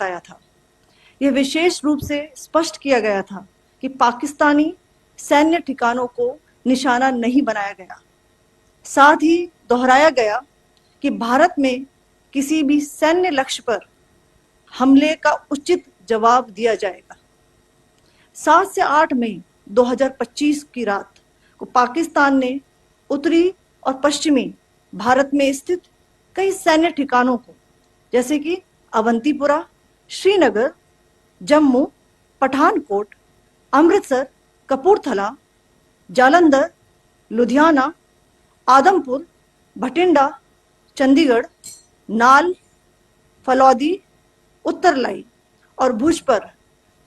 बताया था। यह विशेष रूप से स्पष्ट किया गया था कि पाकिस्तानी सैन्य ठिकानों को निशाना नहीं बनाया गया। साथ ही दोहराया गया कि भारत में किसी भी सैन्य लक्ष्य पर हमले का उचित जवाब दिया जाएगा। 7 से 8 मई 2025 की रात को पाकिस्तान ने उत्तरी और पश्चिमी भारत में स्थित कई सैन्य ठिकानों को, जैसे कि अवंतीपुरा, श्रीनगर, जम्मू, पठानकोट, अमृतसर, कपूरथला, जालंधर, लुधियाना, आदमपुर, भटिंडा, चंडीगढ़, नाल, फलौदी, उत्तरलाई और भुज पर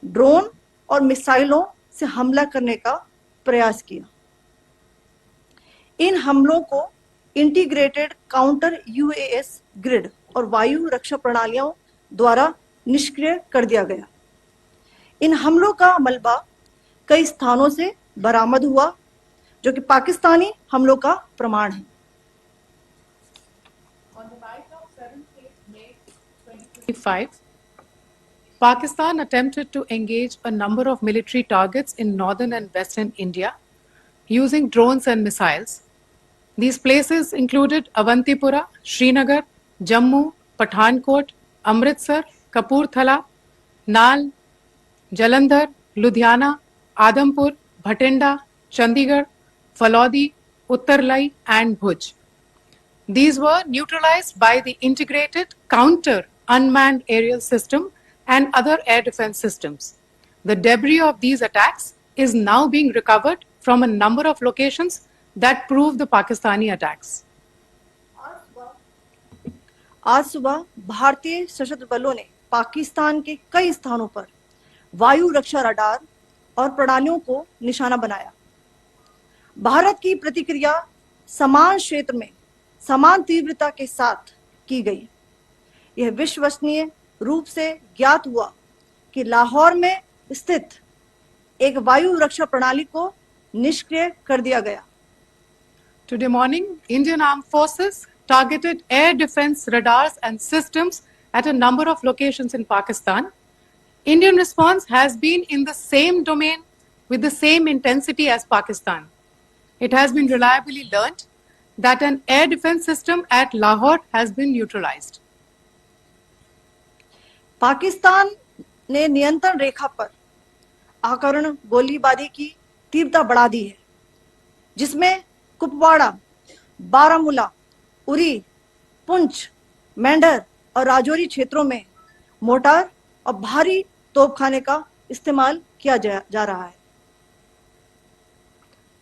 ड्रोन और मिसाइलों से हमला करने का प्रयास किया। इन हमलों को इंटीग्रेटेड काउंटर यूएस ग्रिड और वायु रक्षा प्रणालियों द्वारा निष्क्रिय कर दिया गया। इन हमलों का मलबा कई स्थानों से बरामद हुआ, जो कि पाकिस्तानी हमलों का प्रमाण है। On the night of 7th May 2025, Pakistan attempted to engage a number of military targets in northern and western India using drones and missiles. These places included Avantipura, Srinagar, Jammu, Pathankot, Amritsar, Kapurthala, Nal, Jalandhar, Ludhiana, Adampur, Bhatinda, Chandigarh, Falodi, Uttarlai, and Bhuj. These were neutralized by the integrated counter unmanned aerial system and other air defense systems. The debris of these attacks is now being recovered from a number of locations that prove the Pakistani attacks. आज सुबह भारतीय सशस्त्र बलों ने पाकिस्तान के कई स्थानों पर वायु रक्षा रडार और प्रणालियों को निशाना बनाया। भारत की प्रतिक्रिया समान क्षेत्र में समान तीव्रता के साथ की गई। यह विश्वसनीय रूप से ज्ञात हुआ कि लाहौर में स्थित एक वायु रक्षा प्रणाली को निष्क्रिय कर दिया गया। Today morning, Indian Armed Forces targeted air defense radars and systems at a number of locations in Pakistan. Indian response has been in the same domain with the same intensity as Pakistan. It has been reliably learned that an air defense system at Lahore has been neutralized. Pakistan ने नियंत्रण रेखा पर आकरण गोलीबारी की तीव्रता बढ़ा दी है, जिसमें कुपवाड़ा, बारामूला, उरी, पुंछ, मेंढर और राजौरी क्षेत्रों में मोर्टार और भारी तोपखाने का इस्तेमाल किया जा रहा है।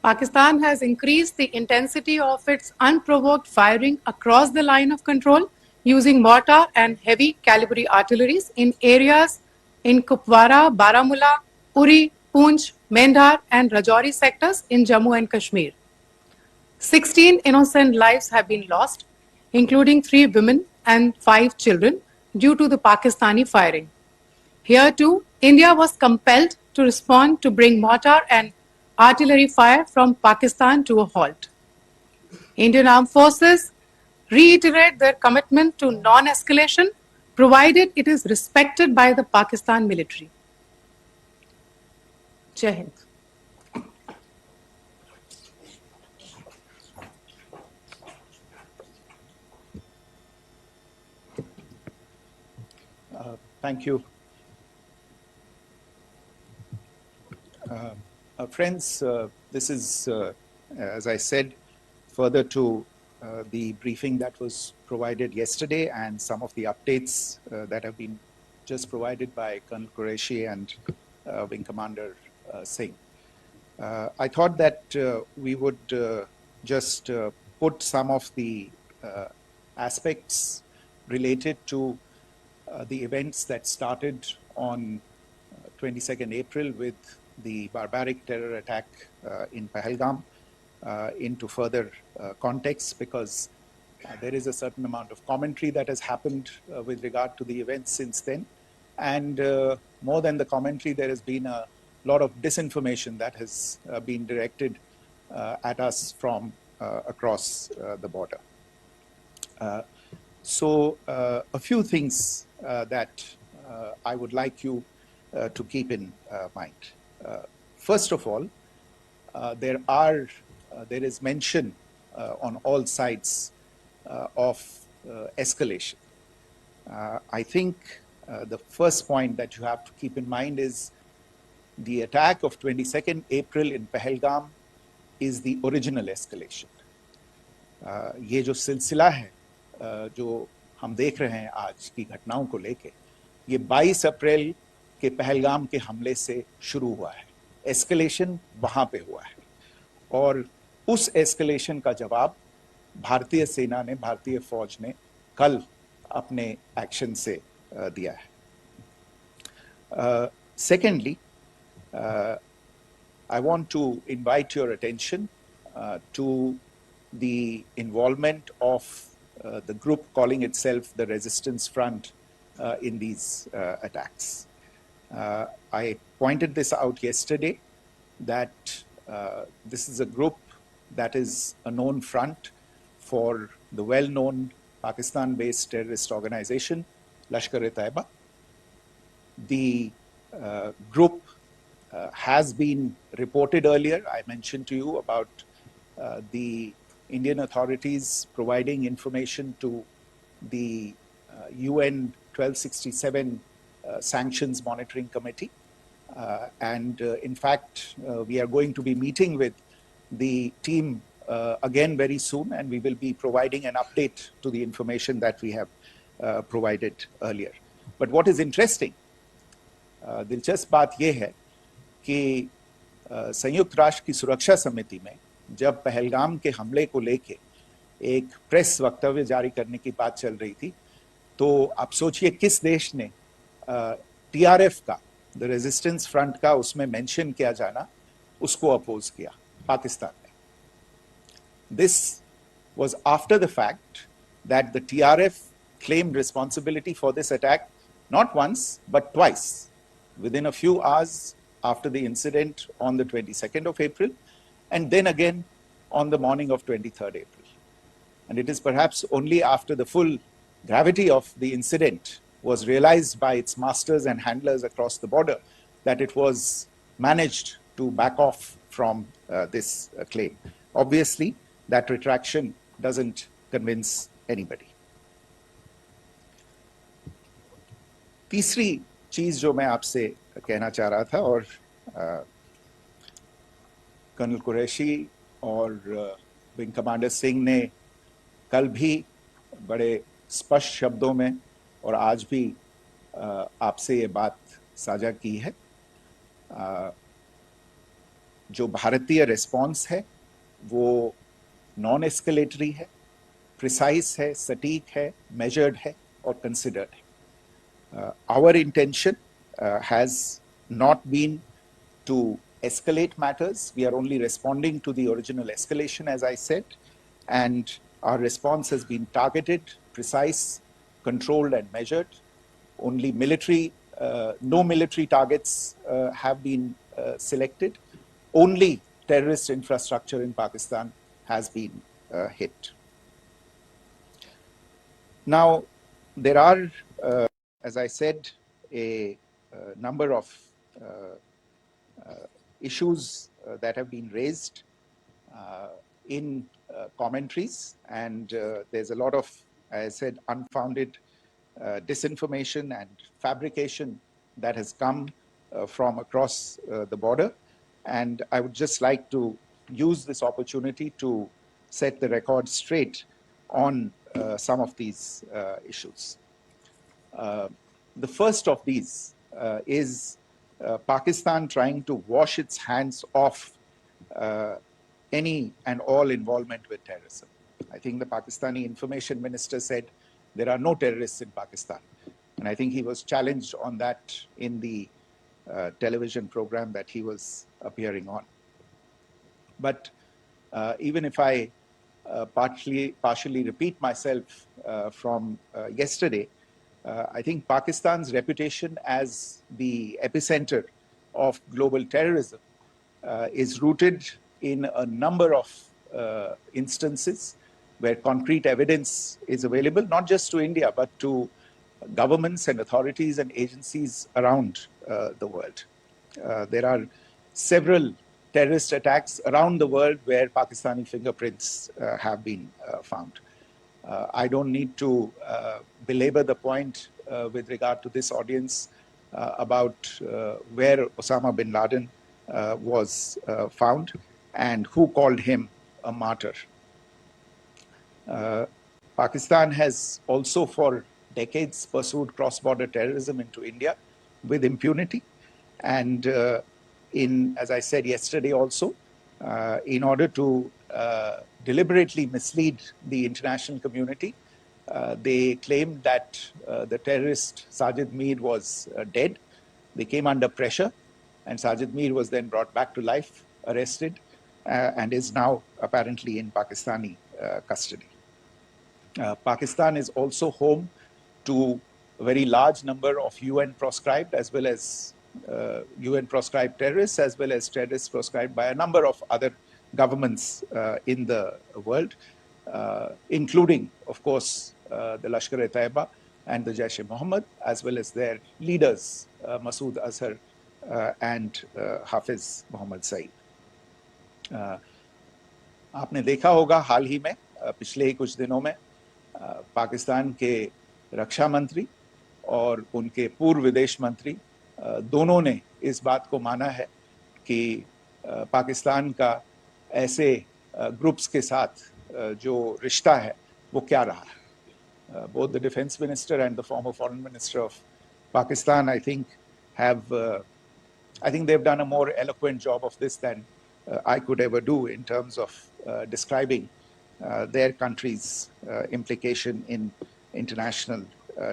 Pakistan has increased the intensity of its unprovoked firing across the line of control using mortar and heavy calibre artilleries in areas in Kupwara, Baramulla, Uri, Poonch, Mendhar and Rajouri sectors in Jammu and Kashmir. 16 innocent lives have been lost, including 3 women and 5 children, due to the Pakistani firing. Here too, India was compelled to respond to bring mortar and artillery fire from Pakistan to a halt. Indian Armed Forces reiterate their commitment to non-escalation, provided it is respected by the Pakistan military. Jai Hind. Thank you. Friends, this is, as I said, further to the briefing that was provided yesterday and some of the updates that have been just provided by Colonel Qureshi and Wing Commander Singh. I thought that we would just put some of the aspects related to the events that started on 22nd April with the barbaric terror attack in Pahalgam into further context, because there is a certain amount of commentary that has happened with regard to the events since then. And more than the commentary, there has been a lot of disinformation that has been directed at us from across the border. So a few things that I would like you to keep in mind. First of all, there is mention on all sides of escalation. I think the first point that you have to keep in mind is the attack of 22nd April in Pahalgam is the original escalation. ये जो सिलसिला है जो हम देख रहे हैं आज की घटनाओं को लेके, ये 22 अप्रैल के पहलगाम के हमले से शुरू हुआ है. एस्केलेशन वहां पे हुआ है और उस एस्केलेशन का जवाब भारतीय सेना ने, भारतीय फौज ने कल अपने एक्शन से दिया है. Secondly, I want to invite your attention to the involvement of the group calling itself the Resistance Front in these attacks. I pointed this out yesterday that this is a group that is a known front for the well-known Pakistan-based terrorist organization, Lashkar-e-Taiba. The group has been reported earlier. I mentioned to you about the Indian authorities providing information to the UN 1267 Sanctions Monitoring Committee. In fact, we are going to be meeting with the team again very soon, and we will be providing an update to the information that we have provided earlier. But what is interesting, दिलचस्प बात यह है कि संयुक्त राष्ट्र की सुरक्षा समिति में जब पहलगाम के हमले को लेके एक प्रेस वक्तव्य जारी करने की बात चल रही थी, तो आप सोचिए किस देश ने टीआरएफ का, द रेजिस्टेंस फ्रंट का उसमें मेंशन किया जाना, उसको अपोज किया, पाकिस्तान ने. This was after the fact that the TRF claimed responsibility for this attack not once but twice, within a few hours after the incident on the 22nd of April, and then again on the morning of 23rd April. And it is perhaps only after the full gravity of the incident was realized by its masters and handlers across the border that it was managed to back off from this claim. Obviously, that retraction doesn't convince anybody. तीसरी चीज जो मैं आपसे कहना चाह रहा था, और कर्नल कुरैशी और विंग कमांडर सिंह ने कल भी बड़े स्पष्ट शब्दों में और आज भी आपसे ये बात साझा की है. जो भारतीय रिस्पॉन्स है वो नॉन एस्केलेटरी है, प्रिसाइज है, सटीक है, मेजर्ड है और कंसिडर्ड है. Our intention has not been to escalate matters. We are only responding to the original escalation, as I said, and our response has been targeted, precise, controlled and measured. Only no military targets have been selected. Only terrorist infrastructure in Pakistan has been hit. Now, there are, as I said, a number of issues that have been raised in commentaries, and there's a lot of, as I said, unfounded disinformation and fabrication that has come from across the border. And I would just like to use this opportunity to set the record straight on some of these issues. The first of these is Pakistan trying to wash its hands off any and all involvement with terrorism. I think the Pakistani information minister said there are no terrorists in Pakistan. And I think he was challenged on that in the television program that he was appearing on. But even if I partially repeat myself from yesterday, I think Pakistan's reputation as the epicenter of global terrorism is rooted in a number of instances where concrete evidence is available, not just to India, but to governments and authorities and agencies around the world. There are several terrorist attacks around the world where Pakistani fingerprints have been found. I don't need to belabor the point with regard to this audience about where Osama bin Laden was found and who called him a martyr. Pakistan has also for decades pursued cross-border terrorism into India with impunity. And as I said yesterday also, in order to deliberately mislead the international community, they claimed that the terrorist Sajid Mir was dead. They came under pressure, and Sajid Mir was then brought back to life, arrested, and is now apparently in Pakistani custody. Pakistan is also home to a very large number of UN proscribed as well as UN proscribed terrorists, as well as terrorists proscribed by a number of other governments in the world, including, of course, the Lashkar-e-Taiba and the Jaish-e-Mohammed, as well as their leaders, Masood Azhar and Hafiz Mohammed Saeed. आपने देखा होगा हाल ही में पिछले ही कुछ दिनों में पाकिस्तान के रक्षा मंत्री और उनके पूर्व विदेश मंत्री दोनों ने इस बात को माना है कि पाकिस्तान का ऐसे ग्रुप्स के साथ जो रिश्ता है वो क्या रहा है. Both the defense minister and the former foreign minister of Pakistan, I think they've done a more eloquent job of this than I could ever do in terms of describing their country's implication in international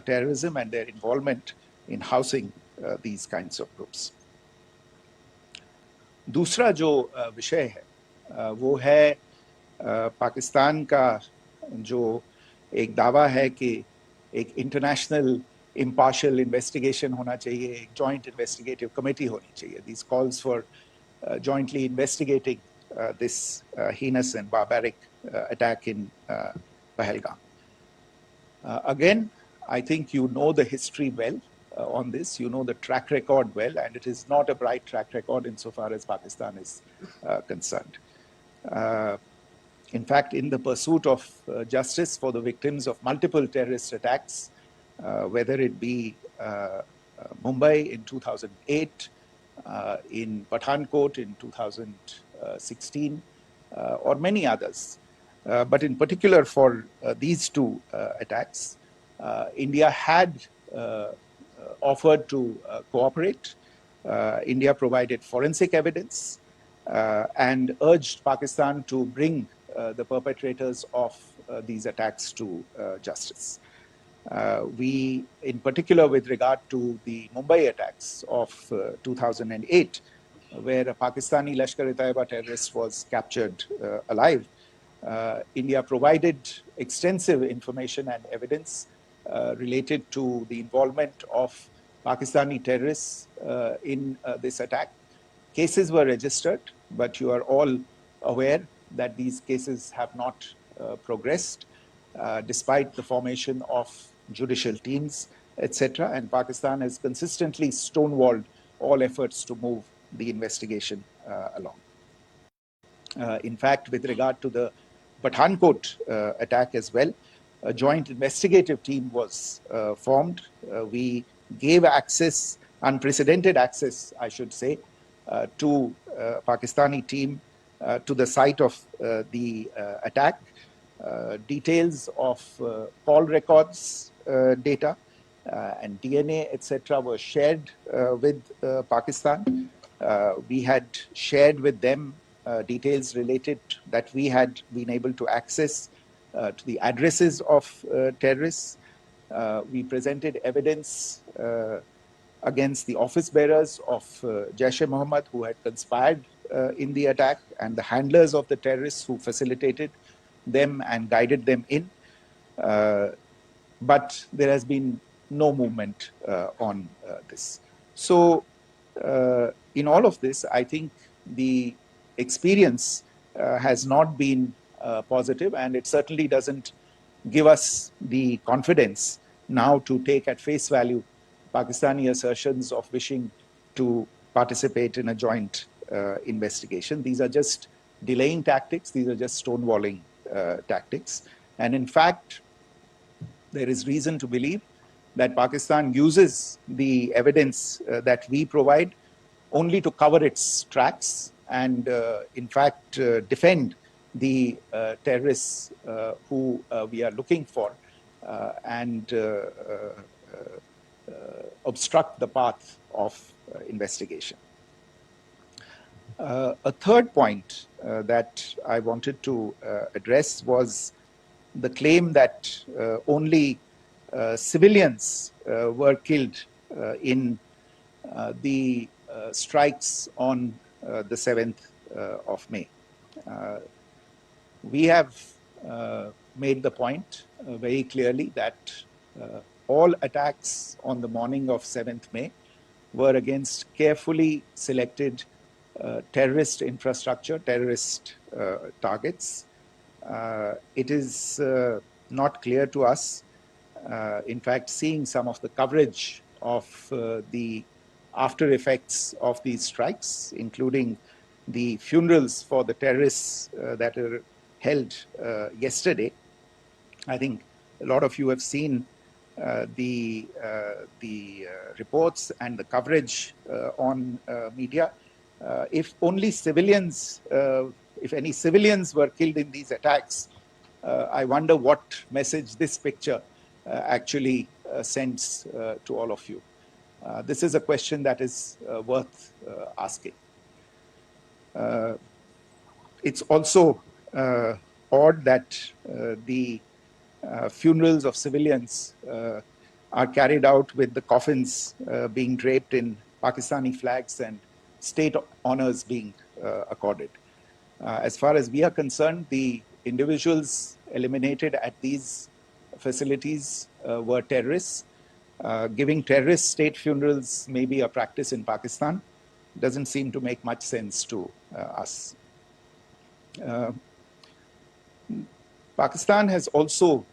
terrorism and their involvement in housing these kinds of groups. दूसरा जो विषय है वो है पाकिस्तान का जो एक दावा है कि एक इंटरनेशनल impartial investigation होना चाहिए, एक joint investigative committee होनी चाहिए. These calls for jointly investigating this heinous and barbaric attack in Pahalgam. Again, I think you know the history well on this. You know the track record well, and it is not a bright track record insofar as Pakistan is concerned. In fact, in the pursuit of justice for the victims of multiple terrorist attacks, whether it be Mumbai in 2008, in Pathankot in 2016, or many others. But in particular for these two attacks, India had offered to cooperate. India provided forensic evidence and urged Pakistan to bring the perpetrators of these attacks to justice. We, in particular with regard to the Mumbai attacks of 2008, where a Pakistani Lashkar-e-Taiba terrorist was captured alive, India provided extensive information and evidence related to the involvement of Pakistani terrorists in this attack. Cases were registered, but you are all aware that these cases have not progressed despite the formation of judicial teams, etc. And Pakistan has consistently stonewalled all efforts to move the investigation along. In fact, with regard to the Pathankot attack as well, a joint investigative team was formed. We gave access, unprecedented access, I should say, to Pakistani team to the site of the attack. Details of call records data and DNA, etc., were shared with Pakistan. We had shared with them details related that we had been able to access to the addresses of terrorists. We presented evidence against the office bearers of Jaish-e-Mohammed who had conspired in the attack and the handlers of the terrorists who facilitated them and guided them in. But there has been no movement on this. So in all of this, I think the experience has not been positive, and it certainly doesn't give us the confidence now to take at face value Pakistani assertions of wishing to participate in a joint investigation. These are just delaying tactics. These are just stonewalling tactics. And in fact, there is reason to believe that Pakistan uses the evidence that we provide only to cover its tracks and, in fact, defend the terrorists who we are looking for and obstruct the path of investigation. A third point that I wanted to address was the claim that only civilians were killed in the strikes on the 7th of May. We have made the point very clearly that all attacks on the morning of 7th May were against carefully selected terrorist infrastructure, terrorist targets. It is not clear to us, in fact, seeing some of the coverage of the after effects of these strikes, including the funerals for the terrorists that were held yesterday. I think a lot of you have seen the reports and the coverage on media. If only civilians, if any civilians were killed in these attacks, I wonder what message this picture actually sends to all of you. This is a question that is worth asking. It's also odd that the funerals of civilians are carried out with the coffins being draped in Pakistani flags and state honors being accorded. As far as we are concerned, the individuals eliminated at these facilities were terrorists. Giving terrorist state funerals may be a practice in Pakistan. Doesn't seem to make much sense to us. Pakistan has also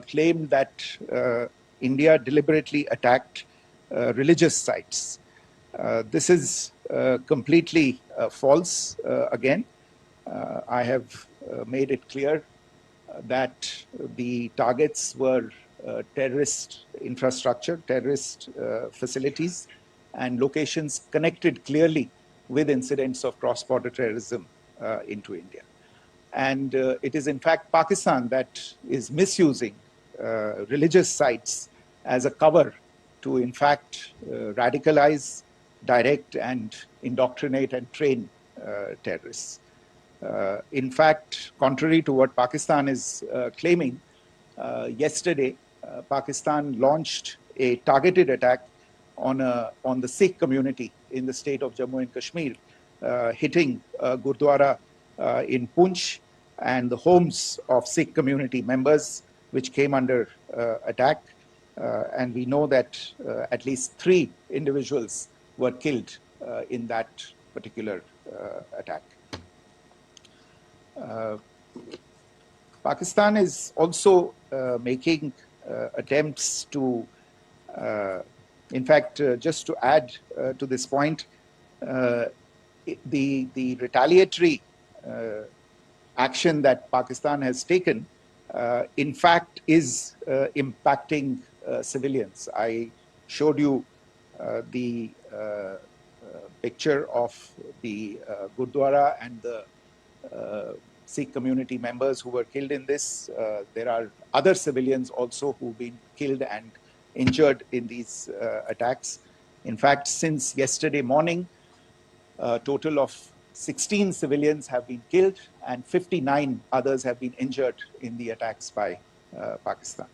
claimed that India deliberately attacked religious sites. This is completely false again. I have made it clear that the targets were terrorist infrastructure, terrorist facilities, and locations connected clearly with incidents of cross-border terrorism into India. And it is in fact Pakistan that is misusing religious sites as a cover to in fact radicalize, direct and indoctrinate and train terrorists. In fact, contrary to what Pakistan is claiming, yesterday Pakistan launched a targeted attack on the Sikh community in the state of Jammu and Kashmir, hitting Gurdwara in Poonch and the homes of Sikh community members, which came under attack. And we know that at least 3 individuals were killed in that particular attack. Pakistan is also making attempts to, in fact, just to add to this point, the retaliatory action that Pakistan has taken, in fact, is impacting civilians. I showed you the picture of the Gurdwara and the Sikh community members who were killed in this. There are other civilians also who've been killed and injured in these attacks. In fact, since yesterday morning, a total of 16 civilians have been killed and 59 others have been injured in the attacks by Pakistan.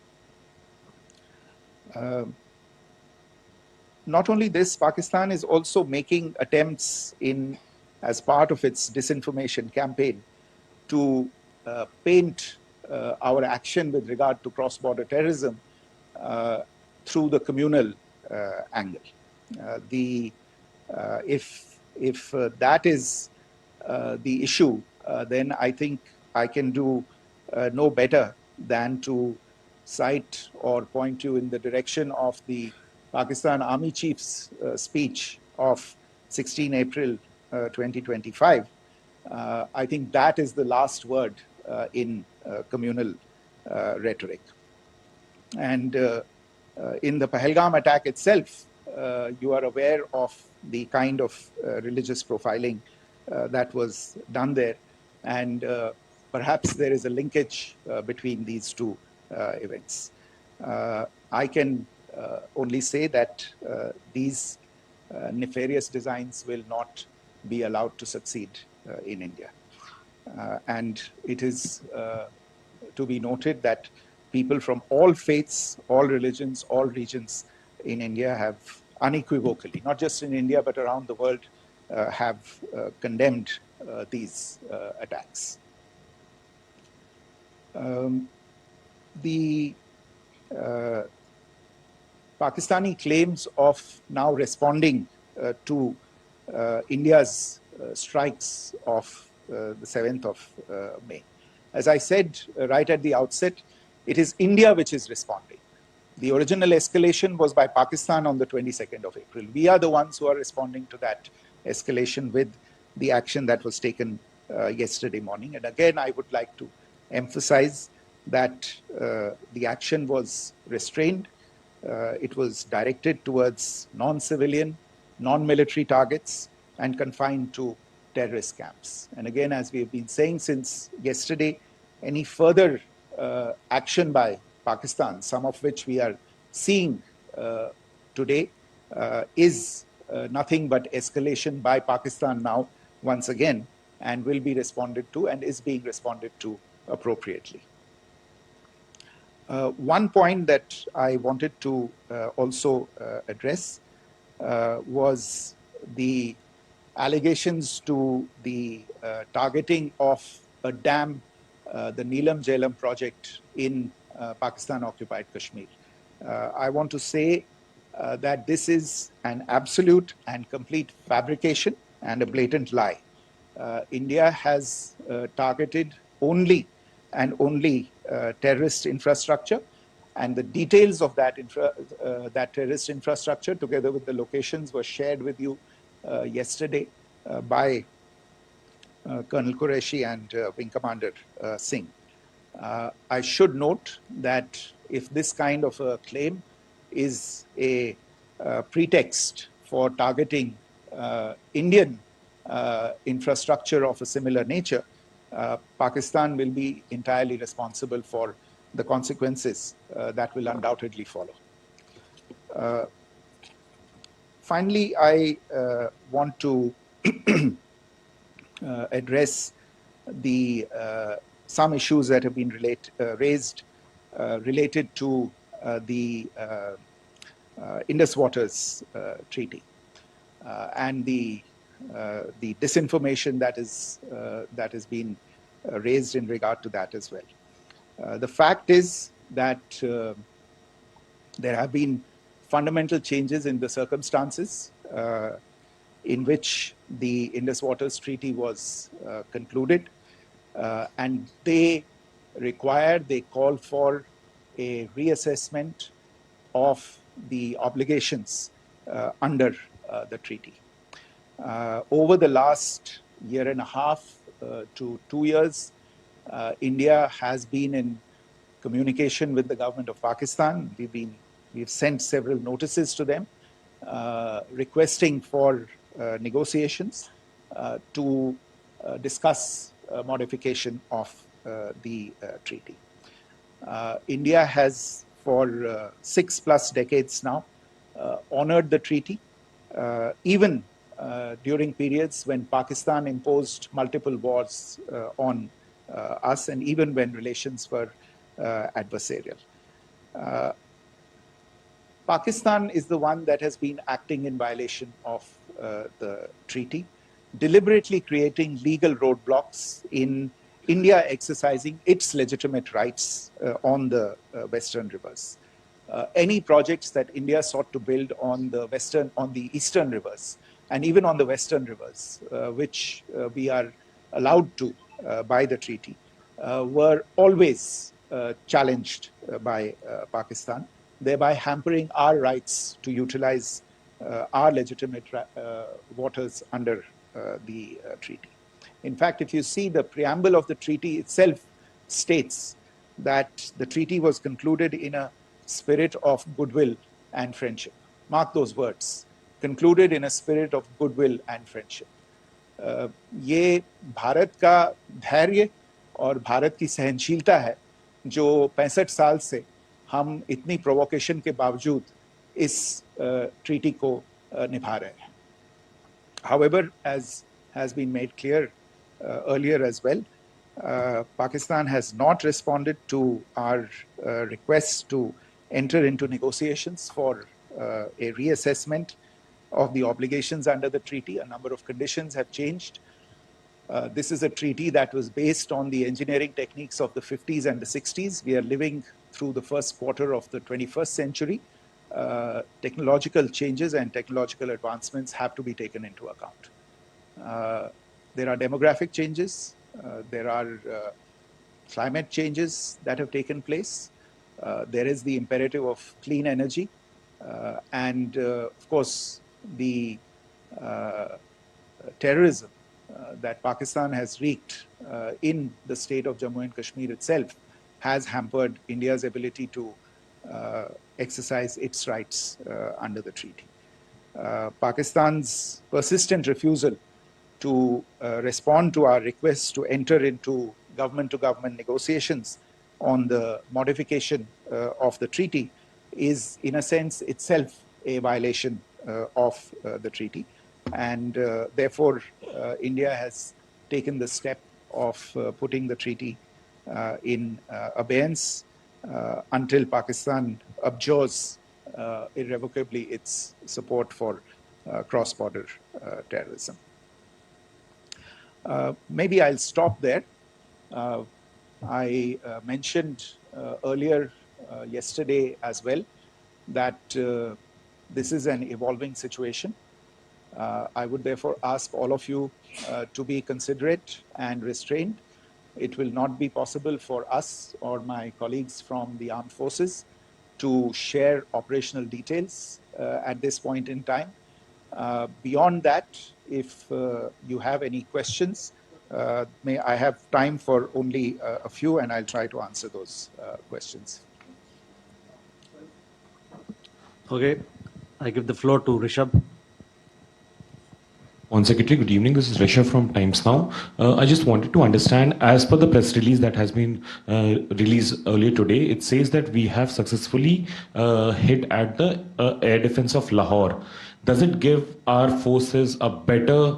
Not only this, Pakistan is also making attempts as part of its disinformation campaign to paint our action with regard to cross-border terrorism through the communal angle. If that is the issue, then I think I can do no better than to cite or point you in the direction of the Pakistan Army Chief's speech of 16 April 2025. I think that is the last word in communal rhetoric. And in the Pahalgam attack itself, you are aware of the kind of religious profiling that was done there. And perhaps there is a linkage between these two events. I can only say that these nefarious designs will not be allowed to succeed in India. And it is to be noted that people from all faiths, all religions, all regions in India have unequivocally, not just in India but around the world, have condemned these attacks. The Pakistani claims of now responding to India's strikes of the 7th of May. As I said right at the outset, it is India which is responding. The original escalation was by Pakistan on the 22nd of April. We are the ones who are responding to that escalation with the action that was taken yesterday morning. And again, I would like to emphasize that the action was restrained. It was directed towards non-civilian, non-military targets and confined to terrorist camps. And again, as we have been saying since yesterday, any further action by Pakistan, some of which we are seeing today, is nothing but escalation by Pakistan now, once again, and will be responded to and is being responded to appropriately. One point that I wanted to also address was the allegations to the targeting of a dam, the Neelam Jhelum project in Pakistan-occupied Kashmir. I want to say that this is an absolute and complete fabrication and a blatant lie. India has targeted only and only terrorist infrastructure, and the details of that terrorist infrastructure, together with the locations, were shared with you yesterday by Colonel Qureshi and Wing Commander Singh. I should note that if this kind of a claim is a pretext for targeting Indian infrastructure of a similar nature, Pakistan will be entirely responsible for the consequences that will undoubtedly follow. Finally, I want to address some issues that have been raised related to the Indus Waters Treaty and the disinformation that has been raised in regard to that as well. The fact is that there have been fundamental changes in the circumstances in which the Indus Waters Treaty was concluded, and they call for a reassessment of the obligations under the treaty. Over the last year and a half to 2 years, India has been in communication with the government of Pakistan. We've sent several notices to them requesting for negotiations to discuss modification of the treaty. India has for 6+ decades now honored the treaty, even during periods when Pakistan imposed multiple wars on us, and even when relations were adversarial. Pakistan is the one that has been acting in violation of the treaty, deliberately creating legal roadblocks in India exercising its legitimate rights on the Western rivers. Any projects that India sought to build on the Eastern rivers and even on the Western rivers, which we are allowed to by the treaty, were always challenged by Pakistan, thereby hampering our rights to utilize our legitimate waters under the treaty. In fact, if you see the preamble of the treaty itself states that the treaty was concluded in a spirit of goodwill and friendship. Mark those words, concluded in a spirit of goodwill and friendship. ये भारत का धैर्य और भारत की सहनशीलता है जो 65 साल से हम इतनी प्रोवोकेशन के बावजूद इस ट्रीटी को निभा रहे हैं. However, as has been made clear earlier as well, Pakistan has not responded to our requests to enter into negotiations for a reassessment of the obligations under the treaty. A number of conditions have changed. This is a treaty that was based on the engineering techniques of the 50s and the 60s. We are living through the first quarter of the 21st century. Technological changes and technological advancements have to be taken into account. There are demographic changes. There are climate changes that have taken place. There is the imperative of clean energy. And of course, the terrorism that Pakistan has wreaked in the state of Jammu and Kashmir itself has hampered India's ability to exercise its rights under the treaty. Pakistan's persistent refusal to respond to our requests to enter into government-to-government negotiations on the modification of the treaty is, in a sense, itself a violation of the treaty. And therefore, India has taken the step of putting the treaty in abeyance until Pakistan abjures irrevocably its support for cross-border terrorism. Maybe I'll stop there. I mentioned earlier yesterday as well that this is an evolving situation. I would therefore ask all of you to be considerate and restrained. It will not be possible for us or my colleagues from the armed forces to share operational details at this point in time. Beyond that, if you have any questions, may I have time for only a few, and I'll try to answer those questions. Okay, I give the floor to Rishabh. On Secretary, good evening. This is Rishabh from Times Now. I just wanted to understand, as per the press release that has been released earlier today, it says that we have successfully hit at the air defense of Lahore. Does it give our forces a better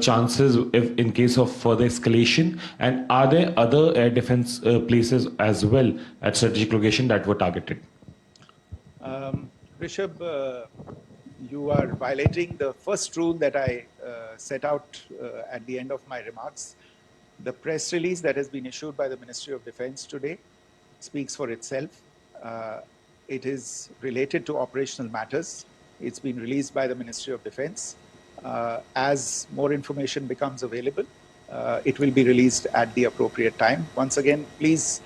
chances if in case of further escalation? And are there other air defense places as well at strategic location that were targeted? Rishabh, you are violating the first rule that I set out at the end of my remarks. The press release that has been issued by the Ministry of Defense today speaks for itself. It is related to operational matters. It's been released by the Ministry of Defense. As more information becomes available, it will be released at the appropriate time. Once again, please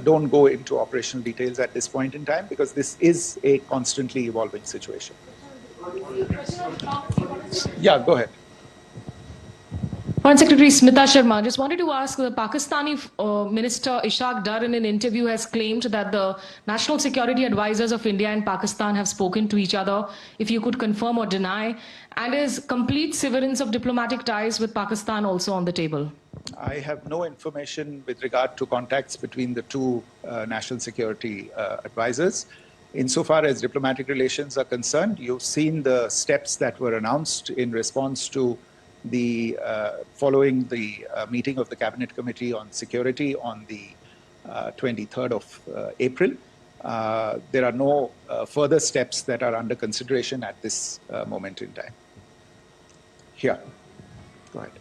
don't go into operational details at this point in time because this is a constantly evolving situation. Yeah, go ahead. Foreign Secretary Smita Sharma, just wanted to ask, the Pakistani Minister Ishaq Dar in an interview has claimed that the national security advisors of India and Pakistan have spoken to each other, if you could confirm or deny, and is complete severance of diplomatic ties with Pakistan also on the table? I have no information with regard to contacts between the two national security advisors. Insofar as diplomatic relations are concerned, you've seen the steps that were announced in response to the following the meeting of the Cabinet Committee on Security on the 23rd of April. There are no further steps that are under consideration at this moment in time. Here, go ahead.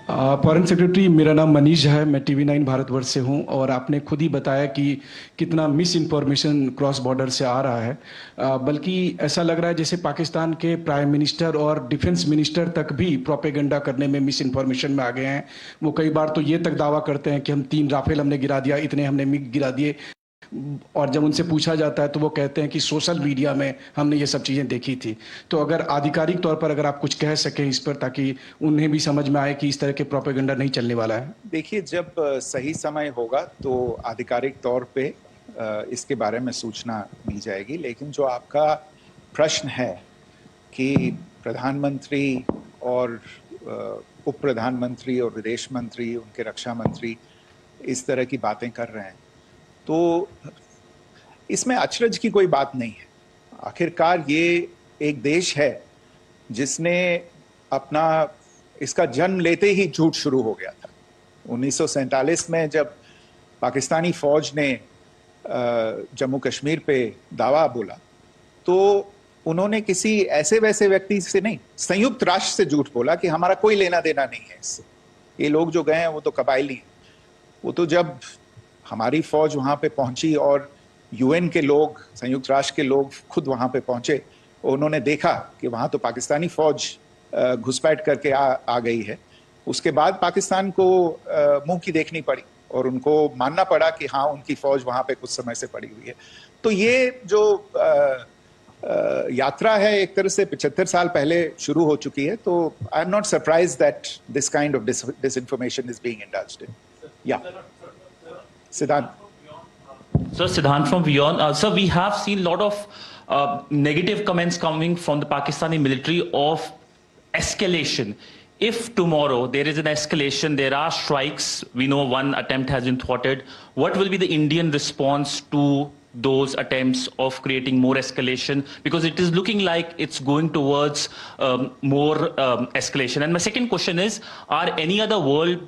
Foreign secretary, मेरा नाम मनीष है, मैं TV9 Bharatvarsh से हूं और आपने खुद ही बताया कि कितना मिस इन्फॉर्मेशन क्रॉस बॉर्डर से आ रहा है। बल्कि ऐसा लग रहा है जैसे पाकिस्तान के प्राइम मिनिस्टर और डिफेंस मिनिस्टर तक भी प्रोपेगेंडा करने में मिस इन्फॉर्मेशन में आ गए हैं। वो कई बार तो ये तक दावा करते हैं कि हम 3 राफेल हमने गिरा दिया, इतने हमने मिग गिरा दिए, और जब उनसे पूछा जाता है तो वो कहते हैं कि सोशल मीडिया में हमने ये सब चीज़ें देखी थी। तो अगर आधिकारिक तौर पर अगर आप कुछ कह सकें इस पर, ताकि उन्हें भी समझ में आए कि इस तरह के प्रोपेगेंडा नहीं चलने वाला है। देखिए, जब सही समय होगा तो आधिकारिक तौर पे इसके बारे में सूचना मिल जाएगी। लेकिन जो आपका प्रश्न है कि प्रधानमंत्री और उप प्रधानमंत्री और विदेश मंत्री, उनके रक्षा मंत्री इस तरह की बातें कर रहे हैं, तो इसमें अचरज की कोई बात नहीं है। आखिरकार ये एक देश है जिसने अपना इसका जन्म लेते ही झूठ शुरू हो गया था। 1947 में जब पाकिस्तानी फौज ने जम्मू कश्मीर पे दावा बोला, तो उन्होंने किसी ऐसे वैसे व्यक्ति से नहीं, संयुक्त राष्ट्र से झूठ बोला कि हमारा कोई लेना देना नहीं है इससे, ये लोग जो गए हैं वो तो कबायली हैं। वो तो जब हमारी फौज वहां पे पहुंची और UN के लोग, संयुक्त राष्ट्र के लोग खुद वहां पे पहुंचे, उन्होंने देखा कि वहां तो पाकिस्तानी फौज घुसपैठ करके आ गई है, उसके बाद पाकिस्तान को मुंह की देखनी पड़ी और उनको मानना पड़ा कि हाँ, उनकी फौज वहां पे कुछ समय से पड़ी हुई है। तो ये जो यात्रा है एक तरह से 75 साल पहले शुरू हो चुकी है। तो I am not surprise that this kind of disinformation is being indulged in. या Siddhant. Sir, Siddhant from Beyond. Sir, we have seen a lot of negative comments coming from the Pakistani military of escalation. If tomorrow there is an escalation, there are strikes, we know one attempt has been thwarted, what will be the Indian response to those attempts of creating more escalation? Because it is looking like it's going towards more escalation. And my second question is, are any other world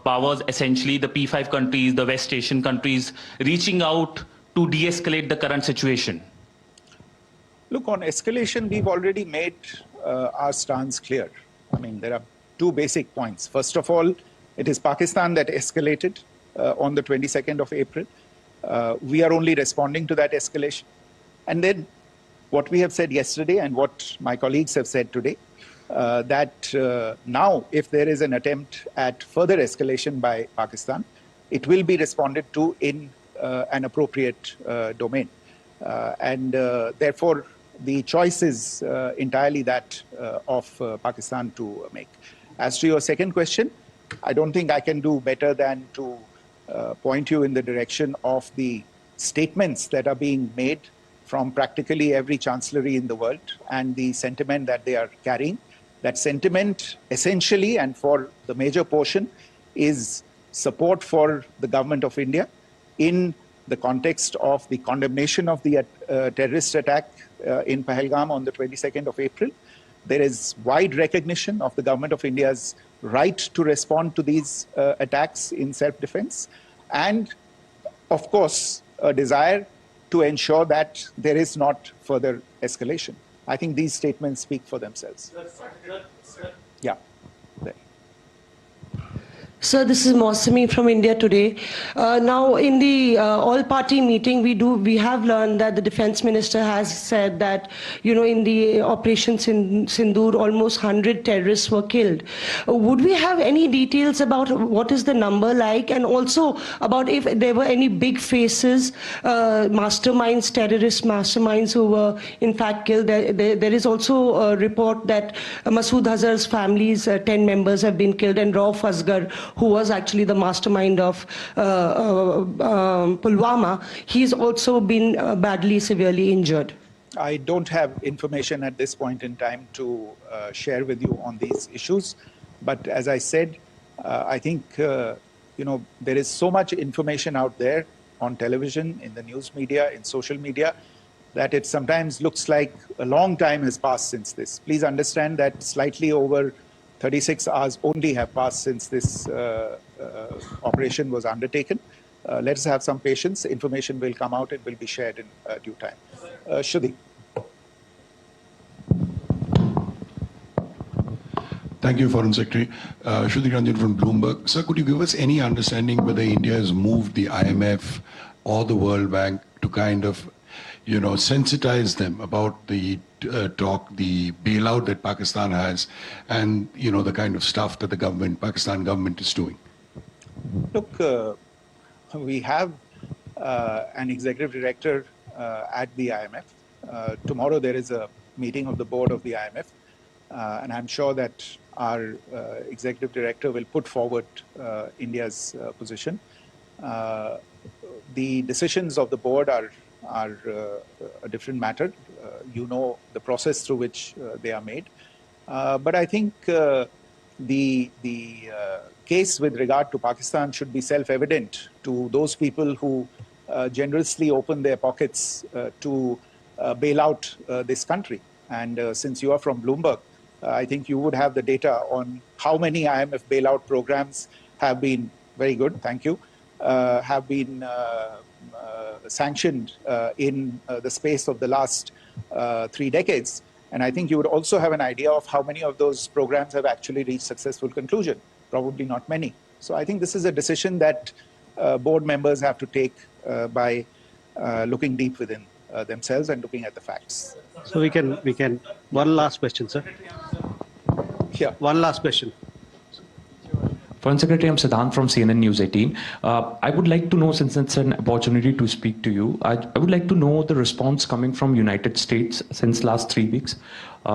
powers, essentially the P5 countries, the West Asian countries, reaching out to de-escalate the current situation? Look, on escalation, we've already made our stance clear. I mean, there are two basic points. First of all, it is Pakistan that escalated on the 22nd of April. We are only responding to that escalation. And then what we have said yesterday and what my colleagues have said today, that now if there is an attempt at further escalation by Pakistan, it will be responded to in an appropriate domain. And therefore, the choice is entirely that of Pakistan to make. As to your second question, I don't think I can do better than to point you in the direction of the statements that are being made from practically every chancellery in the world and the sentiment that they are carrying. That sentiment essentially, and for the major portion, is support for the government of India in the context of the condemnation of the terrorist attack in Pahalgam on the 22nd of April. There is wide recognition of the government of India's right to respond to these attacks in self-defense, and of course a desire to ensure that there is not further escalation. I think these statements speak for themselves. Yeah. There. Sir, this is Mausami from India Today. Now, in the all-party meeting, we have learned that the defense minister has said that, in the operations in Sindoor, almost 100 terrorists were killed. Would we have any details about what is the number like, and also about if there were any big faces, masterminds, terrorist masterminds who were in fact killed? There is also a report that Masood Azhar's family's 10 members have been killed, and Rauf Asghar, who was actually the mastermind of Pulwama, he's also been badly, severely injured. I don't have information at this point in time to share with you on these issues. But as I said, I think, there is so much information out there on television, in the news media, in social media, that it sometimes looks like a long time has passed since this. Please understand that slightly over 36 hours only have passed since this operation was undertaken. Let us have some patience. Information will come out. It will be shared in due time. Shruti. Thank you, Foreign Secretary. Shruti Ranjan from Bloomberg. Sir, could you give us any understanding whether India has moved the IMF or the World Bank to kind of, sensitize them about the the bailout that Pakistan has and, the kind of stuff that the Pakistan government is doing? Look, we have an executive director at the IMF. Tomorrow there is a meeting of the board of the IMF, and I'm sure that our executive director will put forward India's position. The decisions of the board are a different matter. You know the process through which they are made. But I think the case with regard to Pakistan should be self-evident to those people who generously open their pockets to bail out this country. And since you are from Bloomberg, I think you would have the data on how many IMF bailout programs have been, very good, thank you, have been sanctioned in the space of the last 3 decades. And I think you would also have an idea of how many of those programs have actually reached successful conclusion. Probably not many. So I think this is a decision that board members have to take by looking deep within themselves and looking at the facts. So we can, one last question, sir. Yeah. One last question. Foreign Secretary, I'm Siddhant from CNN News 18. I would like to know, since it's an opportunity to speak to you, I would like to know the response coming from United States since last 3 weeks.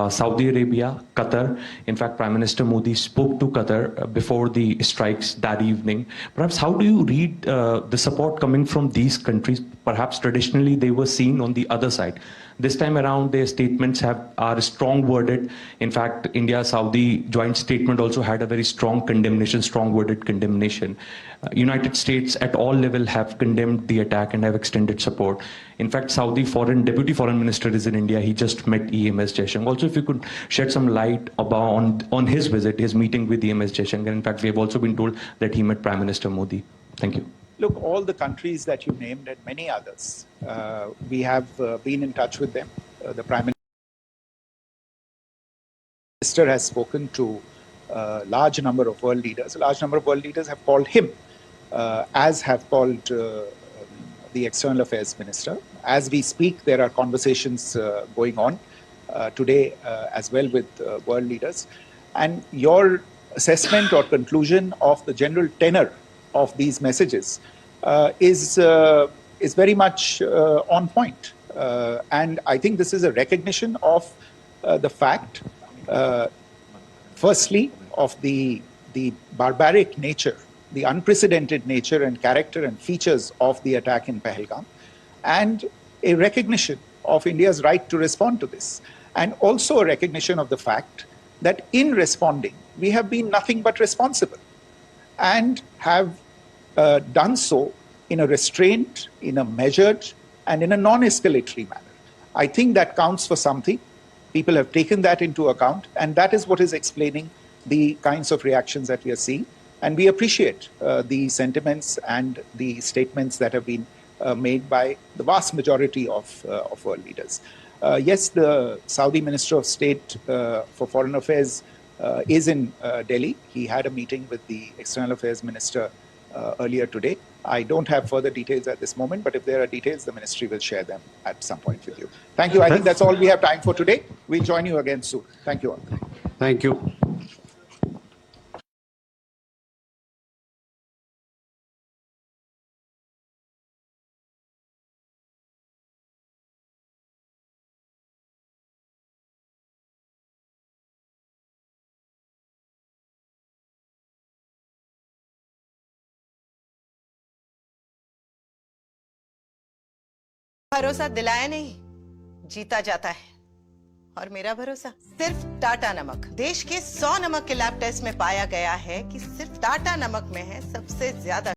Saudi Arabia, Qatar. In fact, Prime Minister Modi spoke to Qatar before the strikes that evening. Perhaps how do you read the support coming from these countries? Perhaps traditionally they were seen on the other side. This time around, their statements are strong worded. In fact, India-Saudi joint statement also had a very strong condemnation, strong worded condemnation. United States at all level have condemned the attack and have extended support. In fact, Saudi Deputy Foreign Minister is in India. He just met EMS Jaishankar. Also, if you could shed some light on his visit, his meeting with EMS Jaishankar. In fact, we have also been told that he met Prime Minister Modi. Thank you. Look, all the countries that you named and many others, we have been in touch with them. The Prime Minister has spoken to a large number of world leaders. A large number of world leaders have called him, as have called the External Affairs Minister. As we speak, there are conversations going on today as well with world leaders. And your assessment or conclusion of the general tenor of these messages is very much on point. And I think this is a recognition of the fact, firstly, of the barbaric nature, the unprecedented nature and character and features of the attack in Pahalgam, and a recognition of India's right to respond to this. And also a recognition of the fact that in responding, we have been nothing but responsible and have done so in a restrained, in a measured, and in a non-escalatory manner. I think that counts for something. People have taken that into account, and that is what is explaining the kinds of reactions that we are seeing. And we appreciate the sentiments and the statements that have been made by the vast majority of world leaders. Yes, the Saudi Minister of State for Foreign Affairs is in Delhi. He had a meeting with the External Affairs Minister earlier today. I don't have further details at this moment, but if there are details, the ministry will share them at some point with you. Thank you. I think that's all we have time for today. We'll join you again soon. Thank you all. Thank you. भरोसा दिलाया नहीं, जीता जाता है। और मेरा भरोसा सिर्फ टाटा नमक। देश के 100 नमक के लैब टेस्ट में पाया गया है कि सिर्फ टाटा नमक में है सबसे ज्यादा